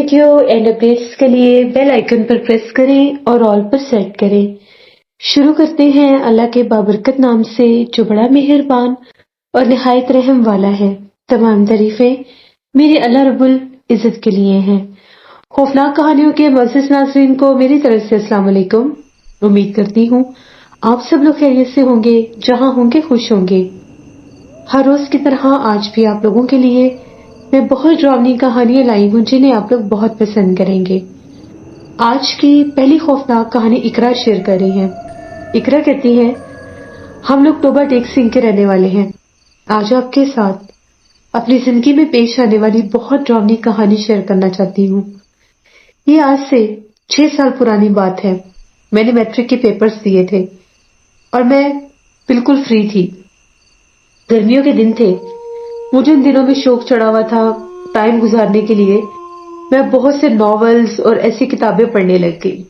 Video and updates کے لیے bell icon پر press کریں اور آل پر سیٹ کریں۔ شروع کرتے ہیں اللہ کے بابرکت نام سے جو بڑا مہربان اور نہایت رحم والا ہے۔ تمام تعریفیں میرے اللہ رب العزت کے لیے ہیں۔ خوفناک کہانیوں کے معزز ناظرین کو میری طرف سے السلام علیکم۔ امید کرتی ہوں آپ سب لوگ خیریت سے ہوں گے، جہاں ہوں گے خوش ہوں گے۔ ہر روز کی طرح آج بھی آپ لوگوں کے لیے میں بہت ڈراؤنی کہانیاں لائی ہوں جنہیں آپ لوگ بہت پسند کریں گے۔ آج کی پہلی خوفناک کہانی اقرا شیئر کر رہی ہے۔ اقرا کہتی ہے، ہم لوگ ٹوبہ ٹیک سنگھ کے رہنے والے ہیں۔ آج آپ کے ساتھ اپنی زندگی میں پیش آنے والی بہت ڈراؤنی کہانی شیئر کرنا چاہتی ہوں۔ یہ آج سے 6 سال پرانی بات ہے۔ میں نے میٹرک کے پیپرز دیے تھے اور میں بالکل فری تھی۔ گرمیوں کے دن تھے۔ مجھے ان دنوں میں شوق چڑھا ہوا تھا ٹائم گزارنے کے لیے۔ میں بہت سے ناولز اور ایسی کتابیں پڑھنے لگ گئی۔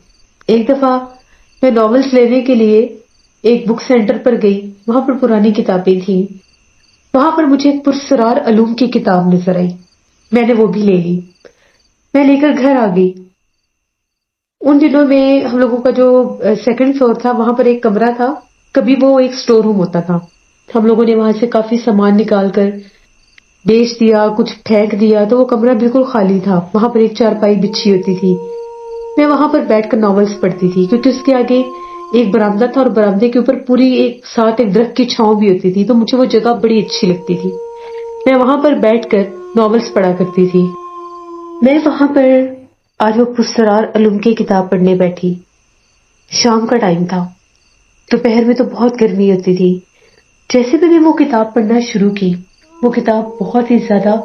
ایک دفعہ میں ناولز لینے کے لیے ایک بک سینٹر پر گئی۔ وہاں پر پرانی کتابیں تھیں۔ وہاں پر مجھے ایک پرسرار علوم کی کتاب نظر آئی۔ میں نے وہ بھی لے لی۔ میں لے کر گھر آ گئی۔ ان دنوں میں ہم لوگوں کا جو 2nd فلور تھا وہاں پر ایک کمرہ تھا، کبھی وہ ایک سٹور روم ہوتا تھا۔ ہم لوگوں نے وہاں سے کافی سامان نکال کر بیچ دیا، کچھ پھینک دیا، تو وہ کمرہ بالکل خالی تھا۔ وہاں پر ایک چارپائی بچھی ہوتی تھی۔ میں وہاں پر بیٹھ کر ناولز پڑھتی تھی کیونکہ اس کے آگے ایک برآمدہ تھا اور برآمدے کے اوپر پوری ایک درخت کی چھاؤں بھی ہوتی تھی، تو مجھے وہ جگہ بڑی اچھی لگتی تھی۔ میں وہاں پر بیٹھ کر ناولز پڑھا کرتی تھی۔ میں وہاں پر آج وہ پرسرار علوم کی کتاب پڑھنے بیٹھی۔ شام کا ٹائم تھا۔ دوپہر میں تو بہت گرمی ہوتی تھی۔ جیسے میں نے وہ کتاب پڑھنا شروع کی، وہ کتاب بہت ہی زیادہ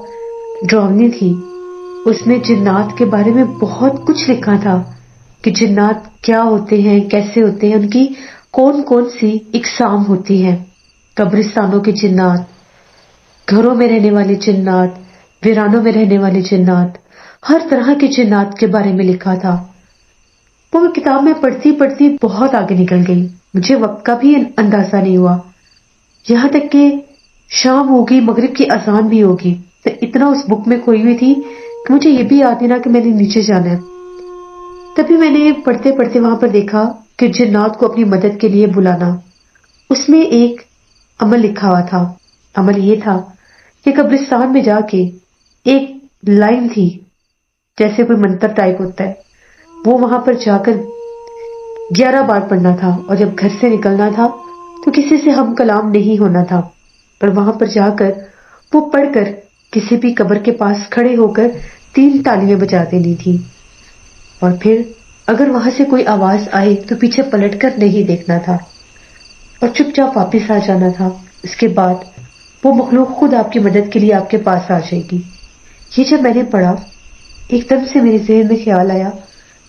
ڈراؤنی تھی۔ اس میں جنات کے بارے میں بہت کچھ لکھا تھا کہ جنات کیا ہوتے ہیں، کیسے ہوتے ہیں، ان کی کون کون سی اقسام ہوتی ہیں۔ قبرستانوں کے جنات، گھروں میں رہنے والے جنات، ویرانوں میں رہنے والے جنات، ہر طرح کے جنات کے بارے میں لکھا تھا۔ وہ کتاب میں پڑھتی پڑھتی بہت آگے نکل گئی۔ مجھے وقت کا بھی اندازہ نہیں ہوا، یہاں تک کہ شام ہوگی، مغرب کی اذان بھی ہوگی۔ تو اتنا اس بک میں کھوئی ہوئی تھی کہ مجھے یہ بھی یاد نہیں رہا کہ میں نے نیچے جانا ہے۔ تبھی میں نے پڑھتے پڑھتے وہاں پر دیکھا کہ جنات کو اپنی مدد کے لیے بلانا۔ اس میں ایک عمل لکھا ہوا تھا۔ عمل یہ تھا کہ قبرستان میں جا کے ایک لائن تھی، جیسے کوئی منتر ٹائپ ہوتا ہے، وہ وہاں پر جا کر 11 بار پڑھنا تھا، اور جب گھر سے نکلنا تھا تو کسی سے ہم کلام نہیں ہونا تھا، پر وہاں پر جا کر وہ پڑھ کر کسی بھی قبر کے پاس کھڑے ہو کر 3 تالیاں بجا دینی تھی، اور پھر اگر وہاں سے کوئی آواز آئے تو پیچھے پلٹ کر نہیں دیکھنا تھا اور چپ چاپ واپس آ جانا تھا۔ اس کے بعد وہ مخلوق خود آپ کی مدد کے لیے آپ کے پاس آ جائے گی۔ یہ جب میں نے پڑھا، ایک دم سے میرے ذہن میں خیال آیا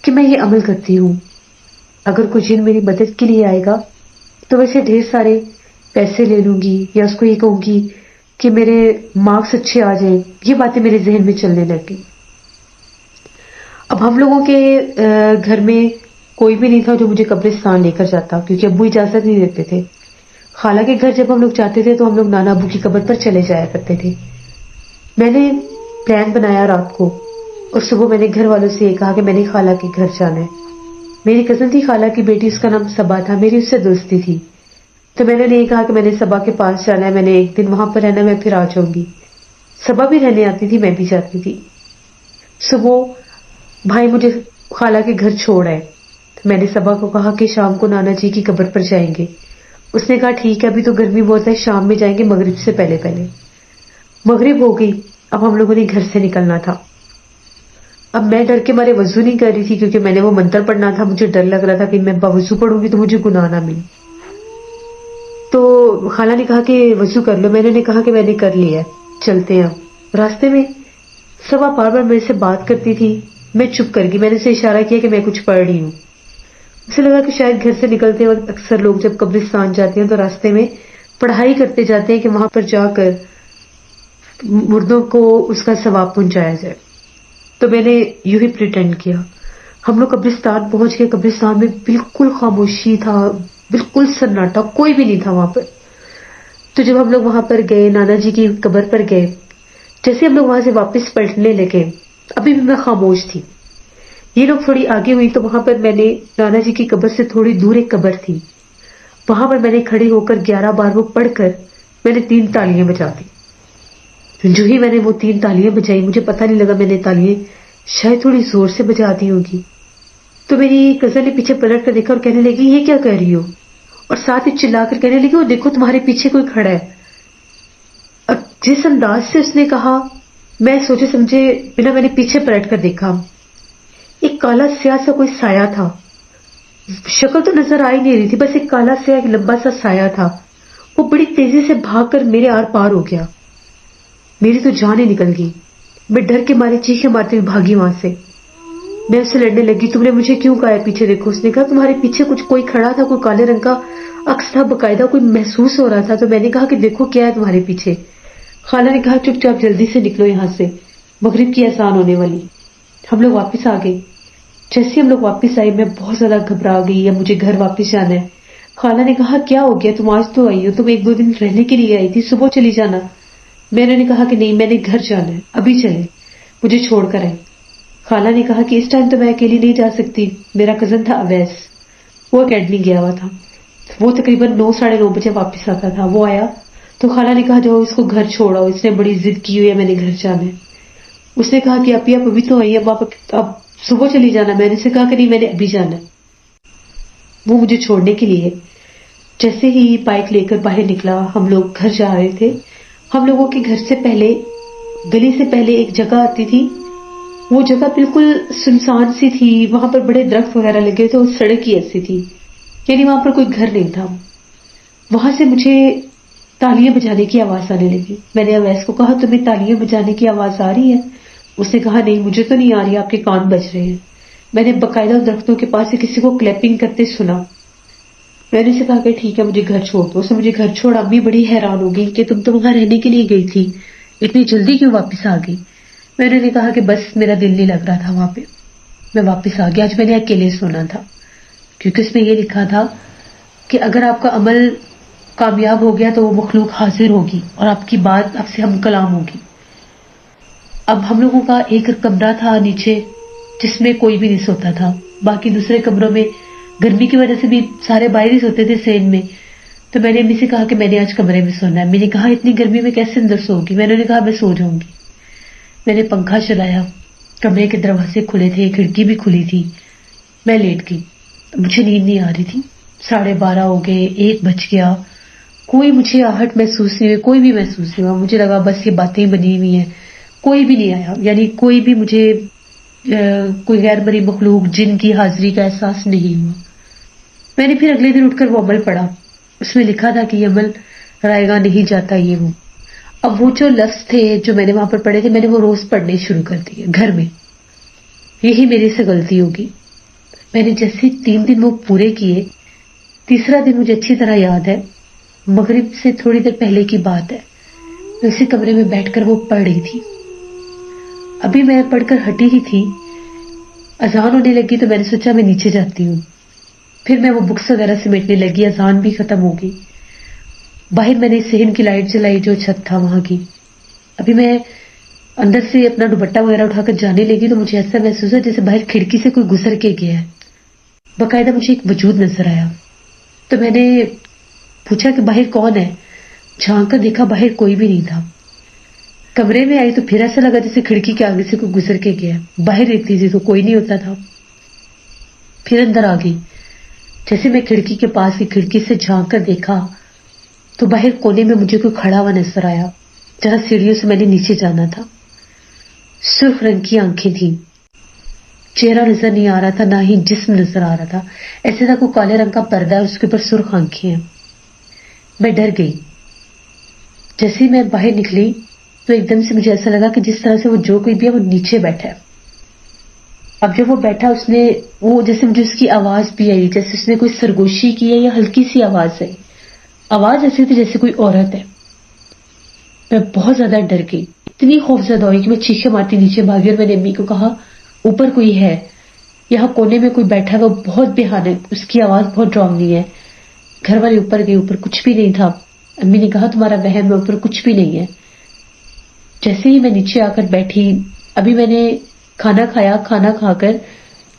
کہ میں یہ عمل کرتی ہوں۔ اگر کوئی جن میری مدد کے لیے آئے گا تو ویسے ڈھیر سارے پیسے لے لوں گی، یا اس کو یہ کہوں گی کہ میرے مارکس اچھے آ جائیں۔ یہ باتیں میرے ذہن میں چلنے لگ گئی۔ اب ہم لوگوں کے گھر میں کوئی بھی نہیں تھا جو مجھے قبرستان لے کر جاتا، کیونکہ ابو اجازت نہیں دیتے تھے۔ خالہ کے گھر جب ہم لوگ جاتے تھے تو ہم لوگ نانا ابو کی قبر پر چلے جایا کرتے تھے۔ میں نے پلان بنایا رات کو، اور صبح میں نے گھر والوں سے یہ کہا کہ میں نے خالہ کے گھر جانا ہے۔ میری کزن تھی خالہ کی بیٹی، اس کا نام صبا تھا، میری اس سے دوستی تھی، تو میں نے یہ کہا کہ میں نے صبا کے پاس جانا ہے، میں نے ایک دن وہاں پر رہنا، میں پھر آ جاؤں گی۔ صبا بھی رہنے آتی تھی، میں بھی جاتی تھی۔ صبح بھائی مجھے خالہ کے گھر چھوڑ آئے، میں نے صبا کو کہا کہ شام کو نانا جی کی قبر پر جائیں گے۔ اس نے کہا ٹھیک ہے، ابھی تو گرمی بہت ہے، شام میں جائیں گے، مغرب سے پہلے پہلے۔ مغرب ہو گئی، اب ہم لوگوں نے گھر سے نکلنا تھا۔ اب میں ڈر کے مارے وضو نہیں کر رہی تھی کیونکہ میں نے وہ منتر پڑھنا تھا۔ مجھے ڈر لگ رہا تھا کہ میں باوضو پڑھوں گی تو مجھے گناہ نہ ملے۔ تو خالہ نے کہا کہ وضو کر لو، میں نے کہا کہ میں نے کر لیا ہے، چلتے ہیں۔ راستے میں صبا بار بار میرے سے بات کرتی تھی، میں چپ کر گئی۔ میں نے اسے اشارہ کیا کہ میں کچھ پڑھ رہی ہوں۔ اسے لگا کہ شاید گھر سے نکلتے وقت اکثر لوگ جب قبرستان جاتے ہیں تو راستے میں پڑھائی کرتے جاتے ہیں کہ وہاں پر جا کر مردوں کو اس کا ثواب پہنچایا جائے۔ تو میں نے یوں ہی پریٹینڈ کیا۔ ہم لوگ قبرستان پہنچ گئے۔ قبرستان میں بالکل خاموشی تھا، بالکل سناٹا، کوئی بھی نہیں تھا وہاں پر۔ تو جب ہم لوگ وہاں پر گئے، نانا جی کی قبر پر گئے، جیسے ہم لوگ وہاں سے واپس پلٹنے لگے ابھی بھی میں خاموش تھی. یہ لوگ تھوڑی آگے ہوئی تو وہاں پر میں نے نانا جی کی قبر سے تھوڑی دور ایک قبر تھی, وہاں پر میں نے کھڑی ہو کر 11 بار وہ پڑھ کر میں نے 3 تالیاں بجا دی. جو ہی میں نے وہ 3 تالیاں بجائی, مجھے پتہ نہیں لگا میں نے تالیاں شاید تھوڑی زور سے بجا دی ہوگی. تو میری کزن نے پیچھے پلٹ کر دیکھا اور کہنے لگی یہ کیا کر رہی ہو, اور ساتھ ہی چلا کر کہنے لگی وہ دیکھو تمہارے پیچھے کوئی کھڑا ہے. اور جس انداز سے اس نے کہا میں سوچے سمجھے بنا میں نے پیچھے پلٹ کر دیکھا, ایک کالا سیاہ سا کوئی سایہ تھا. شکل تو نظر آ ہی نہیں رہی تھی, بس ایک کالا سیاہ ایک لمبا سا سایہ تھا. وہ بڑی تیزی سے بھاگ کر میرے آر پار ہو گیا. میری تو جان ہی نکل گئی. میں ڈر کے مارے چیخیں مارتی ہوئی بھاگی وہاں سے. میں اس سے لڑنے لگی, تم نے مجھے کیوں کہا ہے پیچھے دیکھو. اس نے کہا تمہارے پیچھے کچھ کوئی کھڑا تھا, کوئی کالے رنگ کا عکس تھا, باقاعدہ کوئی محسوس ہو رہا تھا. تو میں نے کہا کہ دیکھو کیا ہے تمہارے پیچھے. خالہ نے کہا چپ چاپ جلدی سے نکلو یہاں سے, مغرب کی اذان ہونے والی. ہم لوگ واپس آ گئے. جیسے ہم لوگ واپس آئے میں بہت زیادہ گھبرا گئی, اب مجھے گھر واپس جانا ہے. خالہ نے کہا کیا ہو گیا, تم آج تو آئی ہو, تم 1-2 دن رہنے کے لیے آئی تھی, صبح چلی جانا. میں نے کہا کہ نہیں میں نے گھر جانا ہے, ابھی چلے, مجھے چھوڑ کر آئے. خالہ نے کہا کہ اس ٹائم تو میں اکیلی نہیں جا سکتی, میرا کزن تھا اویس, وہ اکیڈمی گیا ہوا تھا, وہ تقریباً 9-9:30 بجے واپس آتا تھا. وہ آیا تو خالہ نے کہا جاؤ اس کو گھر چھوڑاؤ, اس نے بڑی ضد کی ہوئی ہے, میں نے گھر جانا ہے. اس نے کہا کہ آپ ابھی تو آئی, اب صبح چلی جانا. میں نے اسے کہا کہ نہیں میں نے ابھی جانا ہے. وہ مجھے چھوڑنے کے لیے جیسے ہی بائک لے کر باہر نکلا, ہم لوگ گھر جا رہے تھے. ہم لوگوں کے گھر سے پہلے, گلی سے پہلے ایک جگہ آتی تھی, وہ جگہ بالکل سنسان سی تھی, وہاں پر بڑے درخت وغیرہ لگے تھے, اس سڑک ہی ایسی تھی, یعنی وہاں پر کوئی گھر نہیں تھا. وہاں سے مجھے تالیاں بجانے کی آواز آنے لگی. میں نے اویس کو کہا تمہیں تالیاں بجانے کی آواز آ رہی ہے؟ اس نے کہا نہیں مجھے تو نہیں آ رہی, آپ کے کان بج رہے ہیں. میں نے باقاعدہ درختوں کے پاس سے کسی کو کلیپنگ کرتے سنا. میں نے اسے کہا کہ ٹھیک ہے مجھے گھر چھوڑ دو. اس نے مجھے گھر چھوڑا. امی بڑی حیران ہو گئی کہ تم تو وہاں رہنے کے لیے گئی تھی, اتنی جلدی کیوں واپس آ گئی. میں نے کہا کہ بس میرا دل نہیں لگ رہا تھا وہاں پہ, میں واپس آ گیا. آج میں نے اکیلے سونا تھا, کیونکہ اس میں یہ لکھا تھا کہ اگر آپ کا عمل کامیاب ہو گیا تو وہ مخلوق حاضر ہوگی اور آپ کی بات آپ سے ہم کلام ہوگی. اب ہم لوگوں کا ایک کمرہ تھا نیچے جس میں کوئی بھی نہیں سوتا تھا, باقی دوسرے کمروں میں گرمی کی وجہ سے بھی سارے باہر ہی سوتے تھے سین میں. تو میں نے امی سے کہا کہ میں نے آج کمرے میں سونا ہے. میں نے کہا اتنی گرمی میں کیسے اندر سو گی. میں نے کہا میں سو جاؤں گی. میں نے پنکھا چلایا, کمرے کے دروازے کھلے تھے, کھڑکی بھی کھلی تھی. میں لیٹ گئی. مجھے نیند نہیں آ رہی تھی. 12:30 ہو گئے, 1 بج گیا, کوئی مجھے آہٹ محسوس نہیں ہوئی, کوئی بھی محسوس نہیں ہوا. مجھے لگا بس یہ باتیں بنی ہوئی ہیں, کوئی بھی نہیں آیا, یعنی کوئی بھی مجھے کوئی غیر مری مخلوق جن کی حاضری کا احساس نہیں ہوا. میں نے پھر اگلے دن اٹھ کر وہ عمل پڑھا. اس میں لکھا تھا کہ یہ عمل رائے گاہ نہیں جاتا, یہ وہ. اب وہ جو لفظ تھے جو میں نے وہاں پر پڑھے تھے, میں نے وہ روز پڑھنے شروع کر دیے گھر میں. یہی میرے سے غلطی ہوگی. میں نے جیسے 3 دن وہ پورے کیے, تیسرا دن مجھے اچھی طرح یاد ہے, مغرب سے تھوڑی دیر پہلے کی بات ہے. میں اسی کمرے میں بیٹھ کر وہ پڑھ رہی تھی. ابھی میں پڑھ کر ہٹی ہی تھی, اذان ہونے لگی تو میں نے سوچا میں نیچے جاتی ہوں. پھر میں وہ بکس وغیرہ سمیٹنے لگی, اذان بھی ختم ہو گئی. باہر میں نے صحن کی لائٹ جلائی جو چھت تھا وہاں کی. ابھی میں اندر سے اپنا دوپٹہ وغیرہ اٹھا کر جانے لگی تو مجھے ایسا محسوس ہوا جیسے باہر کھڑکی سے کوئی گزر کے گیا ہے. باقاعدہ مجھے ایک وجود نظر آیا. تو میں نے پوچھا کہ باہر کون ہے. جھانک کر دیکھا باہر کوئی بھی نہیں تھا. کمرے میں آئی تو پھر ایسا لگا جیسے کھڑکی کے آگے سے کوئی گزر کے گیا. باہر دیکھتی تھی تو کوئی نہیں ہوتا تھا. پھر اندر آ گئی. جیسے میں کھڑکی کے پاس کی کھڑکی سے جھانک کر دیکھا تو باہر کونے میں مجھے کوئی کھڑا ہوا نظر آیا. جہاں سیڑھیوں سے میں نے نیچے جانا تھا. سرخ رنگ کی آنکھیں تھیں. چہرہ نظر نہیں آ رہا تھا, نہ ہی جسم نظر آ رہا تھا. ایسے تھا کوئی کالے رنگ کا پردہ ہے, اس کے اوپر سرخ آنکھیں ہیں. میں ڈر گئی. جیسے میں باہر نکلی تو ایک دم سے مجھے ایسا لگا کہ جس طرح سے وہ جو کوئی بھی ہے وہ نیچے بیٹھا ہے. اب جب وہ بیٹھا اس نے وہ جیسے مجھے اس کی آواز بھی آئی, جیسے اس نے کوئی سرگوشی کی ہے یا ہلکی سی آواز ہے. آواز ایسی تھی جیسے کوئی عورت ہے. میں بہت زیادہ ڈر گئی, اتنی خوفزدہ ہوئی کہ میں چیخیں مارتی نیچے بھاگی اور میں نے امی کو کہا اوپر کوئی ہے, یہاں کونے میں کوئی بیٹھا ہے, وہ بہت بھیانک, اس کی آواز بہت ڈراؤنی ہے. گھر والے اوپر گئے, اوپر کچھ بھی نہیں تھا. امی نے کہا تمہارا وہم ہے, اوپر کچھ بھی نہیں ہے. جیسے ہی میں نیچے آ کر بیٹھی, ابھی میں نے کھانا کھایا، کھانا کھا کر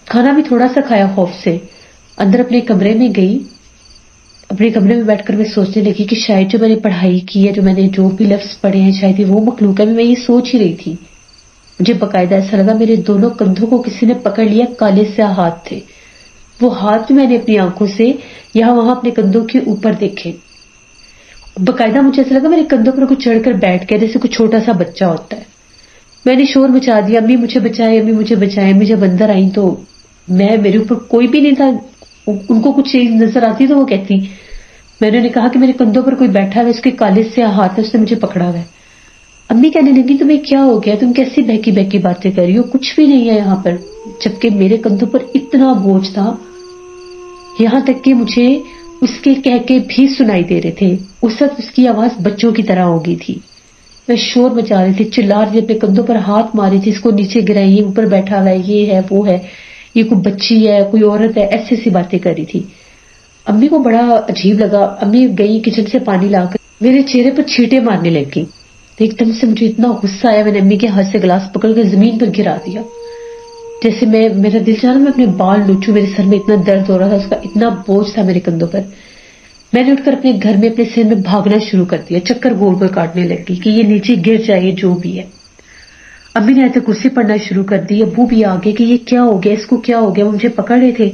کھانا بھی تھوڑا سا کھایا خوف سے، اندر اپنے کمرے میں گئی. اپنے کمرے میں بیٹھ کر میں سوچنے لگی کہ شاید جو میں نے پڑھائی کی ہے، جو میں نے جو بھی لفظ پڑھے ہیں، شاید وہ مخلوق ہے. میں یہ سوچ ہی رہی تھی، مجھے باقاعدہ ایسا لگا میرے دونوں کندھوں کو کسی نے پکڑ لیا. کالے سے ہاتھ تھے، وہ ہاتھ میں نے اپنی آنکھوں سے یہاں وہاں اپنے کندھوں کے اوپر دیکھے. باقاعدہ مجھے ایسا لگا میرے کندھوں پر کچھ چڑھ کر بیٹھ گیا، جیسے کوئی چھوٹا سا بچہ ہوتا ہے. میں نے شور مچا دیا، امی مجھے بچائے، امی مجھے بچائے. امی جب اندر آئیں تو میرے اوپر کوئی بھی نہیں تھا. ان کو کچھ چیز نظر آتی تو وہ کہتی. میں نے کہا کہ میرے کندھوں پر کوئی بیٹھا ہے، اس کے کالے سے ہاتھ ہے، اس نے مجھے پکڑا ہوا ہے. امی کہنے لگی تمہیں کیا ہو گیا، تم کیسی بہکی بہکی باتیں کر رہی ہو، کچھ بھی نہیں ہے یہاں پر. جبکہ میرے کندھوں پر اتنا بوجھ تھا، یہاں تک کہ مجھے اس کے کہکے بھی سنائی دے رہے تھے. اس وقت اس کی آواز بچوں کی طرح ہو گئی تھی. میں شور مچا رہی تھی، چلا رہی تھی، اپنے کندھوں پر ہاتھ ماری تھی، اس کو نیچے گرائی، یہ اوپر بیٹھا ہوا ہے، یہ ہے وہ ہے، یہ کوئی بچی ہے، کوئی عورت ہے، ایسی ایسی باتیں کر رہی تھی. امی کو بڑا عجیب لگا. امی گئی کچن سے پانی لا کر میرے چہرے پر چھینٹے مارنے لگی. ایک دم سے مجھے اتنا غصہ آیا، میں نے امی کے ہاتھ سے گلاس پکڑ کر زمین پر گرا دیا. جیسے میرا دل چاہ رہا میں اپنے بال نوچوں. میرے سر میں اتنا درد ہو رہا تھا، اس کا اتنا بوجھ تھا میرے کندھوں پر. میں نے اٹھ کر اپنے گھر میں اپنے سر میں بھاگنا شروع کر دیا، چکر گول گول کاٹنے لگی کہ یہ نیچے گر جائے جو بھی ہے. امی نے آیت کرسی پڑھنا شروع کر دی. ابو بھی آگے کہ یہ کیا ہو گیا، اس کو کیا ہو گیا. وہ مجھے پکڑ رہے تھے.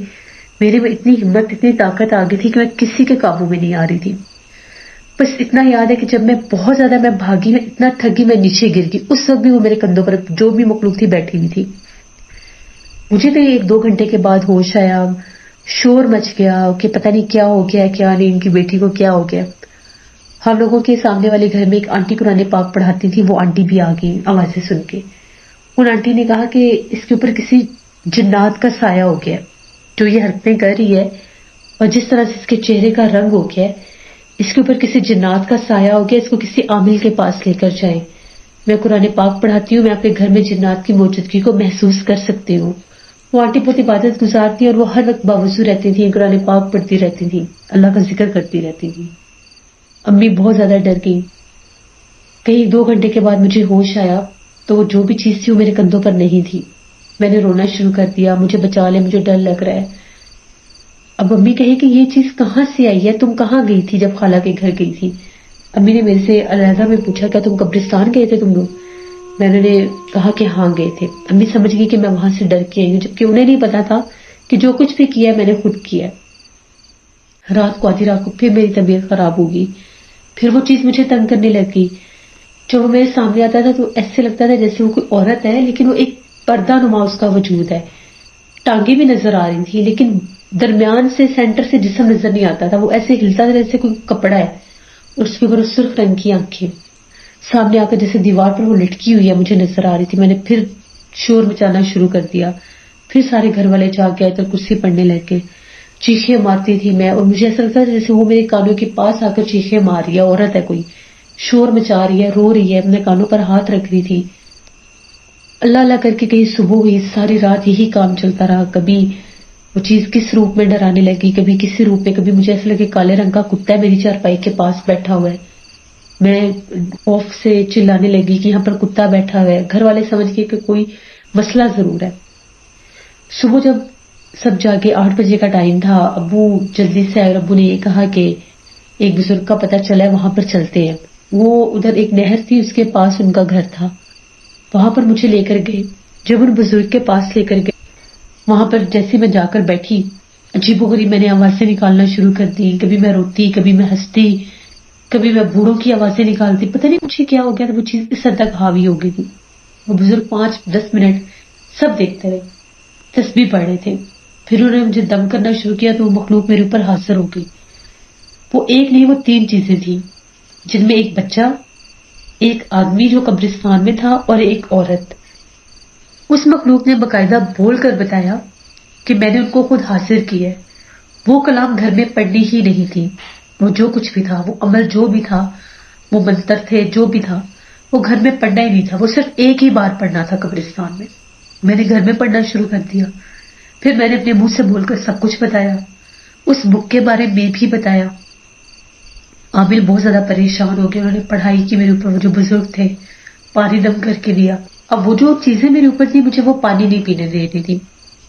میرے میں اتنی ہمت، اتنی طاقت آ گئی تھی کہ میں کسی کے قابو میں نہیں آ رہی تھی. بس اتنا یاد ہے کہ جب میں بہت زیادہ میں بھاگی، میں اتنا تھکی میں نیچے گر گئی. اس وقت بھی وہ میرے کندھوں پر جو بھی مخلوق تھی بیٹھی ہوئی تھی. مجھے تو 1-2 گھنٹے کے بعد ہوش آیا. شور مچ گیا کہ پتہ نہیں کیا ہو گیا، کیا نہیں، ان کی بیٹی کو کیا ہو گیا. ہم لوگوں کے سامنے والے گھر میں ایک آنٹی قرآن پاک پڑھاتی تھی، وہ آنٹی بھی آ گئی آوازیں سن کے. ان آنٹی نے کہا کہ اس کے اوپر کسی جنات کا سایہ ہو گیا، جو یہ حرکتیں کر رہی ہے اور جس طرح سے اس کے چہرے کا رنگ ہو گیا ہے، اس کے اوپر کسی جنات کا سایہ ہو گیا، اس کو کسی عامل کے پاس لے کر جائیں. میں قرآن پاک پڑھاتی ہوں، میں اپنے گھر میں جنات کی موجودگی کو محسوس کر سکتی ہوں. وہ آنٹی بہت عبادت گزار تھی اور وہ ہر وقت باوضو رہتی تھی، قرآن پاک پڑھتی رہتی تھی، اللہ کا ذکر کرتی رہتی تھی. امی بہت زیادہ ڈر گئی. کہیں 2 گھنٹے کے بعد مجھے ہوش آیا تو وہ جو بھی چیز تھی وہ میرے کندھوں پر نہیں تھی. میں نے رونا شروع کر دیا، مجھے بچا لے، مجھے ڈر لگ رہا ہے. اب امی کہے کہ یہ چیز کہاں سے آئی ہے، تم کہاں گئی تھی جب خالہ کے گھر گئی تھی. امی نے میرے سے علیحدہ میں پوچھا کیا تم قبرستان گئے تھے تم لوگ. میں نے کہا کہ ہاں گئے تھے. امی سمجھ گئی کہ میں وہاں سے ڈر کے آئی ہوں، جبکہ انہیں نہیں پتا تھا کہ جو کچھ بھی کیا میں نے خود کیا. رات کو آدھی رات کو پھر میری طبیعت خراب ہوگی، پھر وہ چیز مجھے تنگ کرنے لگی. جب وہ میرے سامنے آتا تھا تو ایسے لگتا تھا جیسے وہ کوئی عورت ہے، لیکن وہ ایک پردہ نما اس کا وجود ہے. ٹانگیں بھی نظر آ رہی تھی لیکن درمیان سے سینٹر سے جسم نظر نہیں آتا تھا. وہ ایسے ہلتا تھا جیسے کوئی کپڑا ہے، اور اس کے اوپر سرخ رنگ کی آنکھیں سامنے آ کر جیسے دیوار پر وہ لٹکی ہوئی ہے مجھے نظر آ رہی تھی. میں نے پھر شور مچانا شروع کر دیا. پھر سارے گھر والے جاگ گئے تو کرسی پڑھنے لگ گئے. چیخیں مارتی تھی میں، اور مجھے ایسا لگتا تھا جیسے وہ میرے کانوں کے پاس آ کر چیخیں مار رہی ہے، عورت ہے کوئی، شور مچا رہی ہے، رو رہی ہے، اپنے کانوں پر ہاتھ رکھ رہی تھی. اللہ اللہ کر کے کہیں صبح ہوئی. ساری رات یہی کام چلتا رہا. کبھی وہ چیز کس روپ میں ڈرانے لگی، کبھی کسی روپ میں، کبھی مجھے ایسا لگے کالے رنگ کا کتا ہے میری چارپائی کے پاس بیٹھا ہوا ہے. میں خوف سے چلانے لگی کہ یہاں پر کتا بیٹھا ہوا ہے. گھر والے سمجھ گئے کہ کوئی مسئلہ ضرور ہے. صبح جب سب جاگے، 8 بجے کا ٹائم تھا، ابو جلدی سے آئے. ابو نے یہ کہا کہ ایک بزرگ کا پتہ چلا ہے، وہاں پر چلتے ہیں. وہ ادھر ایک نہر تھی، اس کے پاس ان کا گھر تھا، وہاں پر مجھے لے کر گئے. جب ان بزرگ کے پاس لے کر گئے، وہاں پر جیسے میں جا کر بیٹھی، عجیب و غریب میں نے آوازیں نکالنا شروع کر دی. کبھی میں روتی، کبھی میں ہنستی، کبھی میں بوڑھوں کی آوازیں نکالتی. پتہ نہیں مجھے کیا ہو گیا تھا، وہ چیز اس حد تک حاوی ہو گئی تھی. وہ بزرگ 5-10 منٹ سب دیکھتے رہے، تسبیح پڑھ رہے تھے. پھر انہوں نے مجھے دم کرنا شروع کیا تو وہ مخلوق میرے اوپر حاضر ہو گئی. وہ ایک نہیں، وہ 3 چیزیں تھیں، جن میں ایک بچہ، ایک آدمی جو قبرستان میں تھا، اور ایک عورت. اس مخلوق نے باقاعدہ بول کر بتایا کہ میں نے ان کو خود حاضر کیا ہے. وہ کلام گھر میں پڑھنی ہی نہیں تھی. وہ جو کچھ بھی تھا، وہ عمل جو بھی تھا، وہ منتر تھے، جو بھی تھا، وہ گھر میں پڑھنا ہی نہیں تھا. وہ صرف ایک ہی بار پڑھنا تھا قبرستان میں. میں نے گھر میں پڑھنا شروع کر دیا. پھر میں نے اپنے منہ سے بول کر سب کچھ بتایا، اس بک کے بارے میں بھی بتایا. عامل بہت زیادہ پریشان ہو گئے. انہوں نے پڑھائی کی میرے اوپر. وہ جو بزرگ تھے پانی دم کر کے دیا. اب وہ جو چیزیں میرے اوپر تھی مجھے وہ پانی نہیں پینے دے رہی تھی.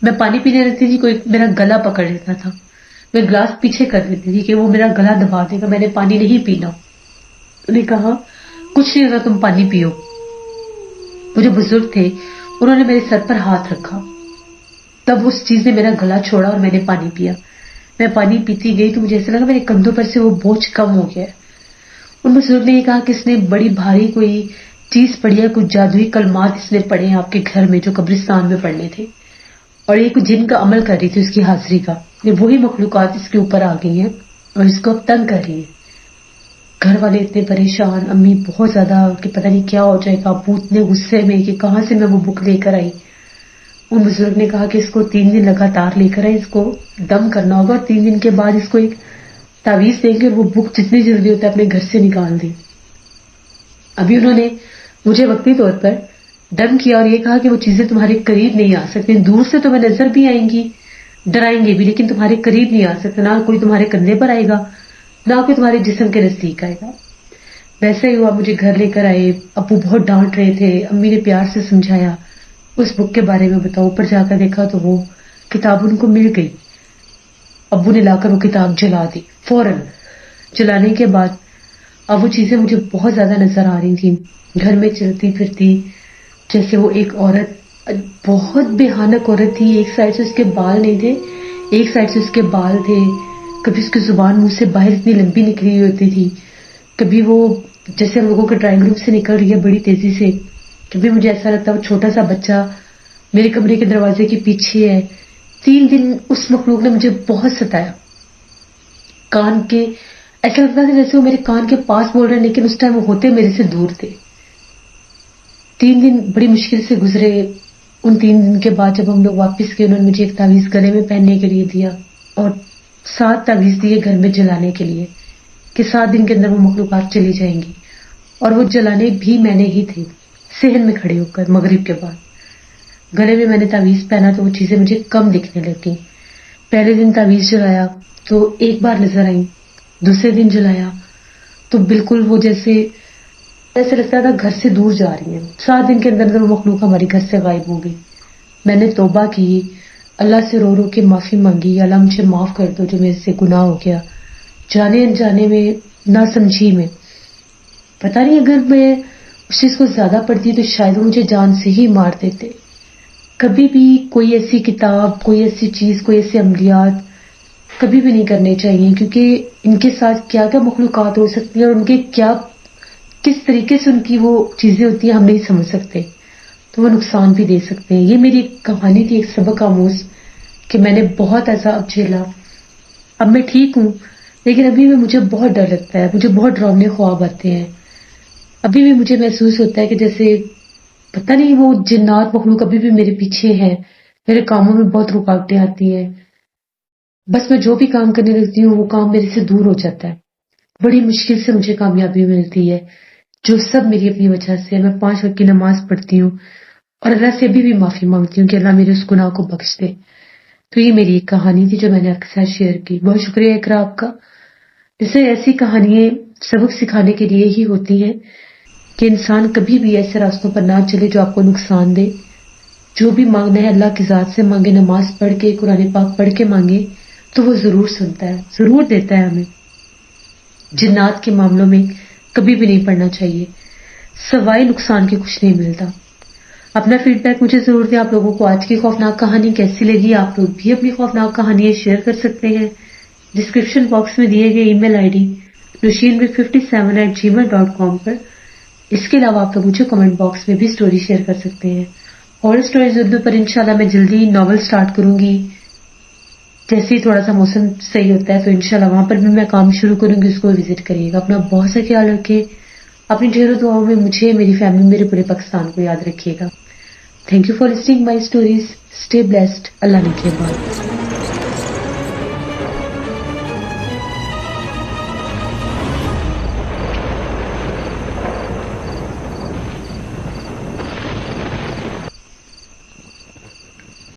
میں پانی پینے رہتی تھی کوئی میرا گلا پکڑ لیتا تھا, میں گلاس پیچھے کر دیتی تھی کہ وہ میرا گلا دبا دے گا, میں نے پانی نہیں پینا. انہوں نے کہا کچھ نہیں ہوگا تم پانی پیو. وہ جو بزرگ تھے انہوں نے میرے سر پر ہاتھ رکھا, تب اس چیز نے میرا گلا چھوڑا اور میں نے پانی پیا. میں پانی پیتی گئی تو مجھے ایسا لگا میرے کندھوں پر سے وہ بوجھ کم ہو گیا. ان بزرگ نے یہ کہا کہ اس نے بڑی بھاری کوئی چیز پڑھی ہے, کچھ جادوئی کلمات اس نے پڑھے ہیں آپ کے گھر میں جو قبرستان میں پڑھنے تھے, اور یہ کچھ جن کا عمل کر رہی تھی اس کی حاضری کا. یہ وہی مخلوقات اس کے اوپر آ گئی ہیں اور اس کو اب تنگ کر رہی ہیں. گھر والے اتنے پریشان, امی بہت زیادہ کہ پتہ نہیں کیا ہو جائے گا, ابو اتنے غصے میں کہ کہاں سے میں وہ بک لے کر آئی. ان بزرگ نے کہا کہ اس کو 3 دن لگاتار لے کر آئے, اس کو دم کرنا ہوگا, 3 دن کے بعد اس کو ایک تعویذ دیں گے اور وہ بک جتنی جلدی ہوتا ہے اپنے گھر سے نکال دیں. ابھی انہوں نے مجھے وقتی طور پر دم کیا اور یہ کہا کہ وہ چیزیں تمہارے قریب نہیں آ سکتی, دور سے تمہیں نظر بھی آئیں گی, ڈرائیں گے بھی, لیکن تمہارے قریب نہیں آ سکتے. نہ کوئی تمہارے کندھے پر آئے گا, نہ کوئی تمہارے جسم کے نزدیک آئے گا. ویسے ہی ہوا, مجھے گھر لے کر آئے. ابو بہت ڈانٹ رہے تھے, امی نے پیار سے سمجھایا اس بک کے بارے میں بتاؤ. اوپر جا کر دیکھا تو وہ کتاب ان کو مل گئی. ابو نے لا کر وہ کتاب جلا دی فوراً. جلانے کے بعد اب وہ چیزیں مجھے بہت زیادہ نظر آ رہی تھیں, گھر میں چلتی پھرتی جیسے وہ ایک عورت, بہت بھیانک عورت تھی. ایک سائڈ سے اس کے بال نہیں تھے, ایک سائڈ سے اس کے بال تھے. کبھی اس کی زبان منہ سے باہر اتنی لمبی نکلی ہوئی ہوتی تھی, کبھی وہ جیسے ہم لوگوں کے ڈرائنگ روم سے نکل رہی ہے بڑی تیزی سے, کبھی مجھے ایسا لگتا وہ چھوٹا سا بچہ میرے کمرے کے دروازے کے پیچھے ہے. 3 دن اس مخلوق نے مجھے بہت ستایا. کان کے ایسا لگتا تھا جیسے وہ میرے کان کے پاس بول رہے ہیں, لیکن اس ٹائم وہ ہوتے میرے سے دور تھے. 3 دن بڑی مشکل سے گزرے. ان 3 دن کے بعد جب ہم لوگ واپس گئے, انہوں نے مجھے ایک تعویذ گلے میں پہننے کے لیے دیا اور 7 تعویذ دیے گھر میں جلانے کے لیے کہ 7 دن کے اندر وہ مخلوقات چلی جائیں گی. اور وہ جلانے بھی میں نے ہی تھے, صحن میں کھڑے ہو کر مغرب کے بعد. گلے میں نے تعویذ پہنا تو وہ چیزیں مجھے کم دکھنے لگیں. پہلے دن تعویذ جلایا تو ایک بار نظر آئی, دوسرے دن جلایا تو بالکل وہ جیسے لگتا تھا گھر سے دور جا رہی ہیں. 7 دن کے اندر وہ مخلوق ہمارے گھر سے غائب ہو گئی. میں نے توبہ کی, اللہ سے رو رو کے معافی مانگی, اللہ مجھے معاف کر دو جو میرے سے گناہ ہو گیا, جانے انجانے میں, نہ سمجھی میں. پتہ نہیں اگر میں اس چیز کو زیادہ پڑھتی تو شاید وہ مجھے جان سے ہی مار دیتے. کبھی بھی کوئی ایسی کتاب, کوئی ایسی چیز, کوئی ایسے عملیات کبھی بھی نہیں کرنے چاہیے, کیونکہ ان کے ساتھ کیا کیا مخلوقات ہو سکتی ہیں اور ان کے کیا کس طریقے سے ان کی وہ چیزیں ہوتی ہیں ہم نہیں سمجھ سکتے, تو وہ نقصان بھی دے سکتے ہیں. یہ میری ایک کہانی تھی, ایک سبق آموز, کہ میں نے بہت عذاب جھیلا. اب میں ٹھیک ہوں, لیکن ابھی بھی مجھے بہت ڈر لگتا ہے, مجھے بہت ڈراؤنے خواب آتے ہیں. ابھی بھی مجھے محسوس ہوتا ہے کہ جیسے پتہ نہیں وہ جنات مخلوق ابھی بھی میرے پیچھے ہیں, میرے کاموں میں بہت رکاوٹیں آتی ہیں. بس میں جو بھی کام کرنے لگتی ہوں وہ کام میرے سے دور ہو جاتا ہے. بڑی مشکل سے مجھے کامیابی ملتی ہے, جو سب میری اپنی وجہ سے ہے. میں 5 وقت کی نماز پڑھتی ہوں اور اللہ سے ابھی بھی معافی مانگتی ہوں کہ اللہ میرے اس گناہ کو بخش دے. تو یہ میری ایک کہانی تھی جو میں نے آپ کے ساتھ شیئر کی. بہت شکریہ اقرا آپ کا. جیسے ایسی کہانیاں سبق سکھانے کے لیے ہی ہوتی ہیں کہ انسان کبھی بھی ایسے راستوں پر نہ چلے جو آپ کو نقصان دے. جو بھی مانگنا ہے اللہ کی ذات سے مانگے, نماز پڑھ کے, قرآن پاک پڑھ کے مانگے تو وہ ضرور سنتا ہے, ضرور دیتا ہے ہمیں. جنات کے معاملوں میں کبھی بھی نہیں پڑھنا چاہیے, سوائے نقصان کے کچھ نہیں ملتا. اپنا فیڈ بیک مجھے ضرور دیں. آپ لوگوں کو آج کی خوفناک کہانی کیسی لگی؟ آپ لوگ بھی اپنی خوفناک کہانیاں شیئر کر سکتے ہیں ڈسکرپشن باکس میں دیے گئے ای میل آئی ڈی nushinbig57@gmail.com پر. اس کے علاوہ آپ لوگ مجھے کمنٹ باکس میں بھی سٹوری شیئر کر سکتے ہیں. اور اسٹوریز اردو پر انشاءاللہ میں جلدی ناول سٹارٹ کروں گی. جیسے ہی تھوڑا سا موسم صحیح ہوتا ہے تو انشاءاللہ وہاں پر بھی میں کام شروع کروں گی, اس کو وزٹ کریے گا. اپنا بہت سا خیال رکھیں, اپنی ڈھیروں دعاؤں میں مجھے, میری فیملی, میرے پورے پاکستان کو یاد رکھیے گا. Thank you for listening my stories. Stay blessed. اللہ نگہبان.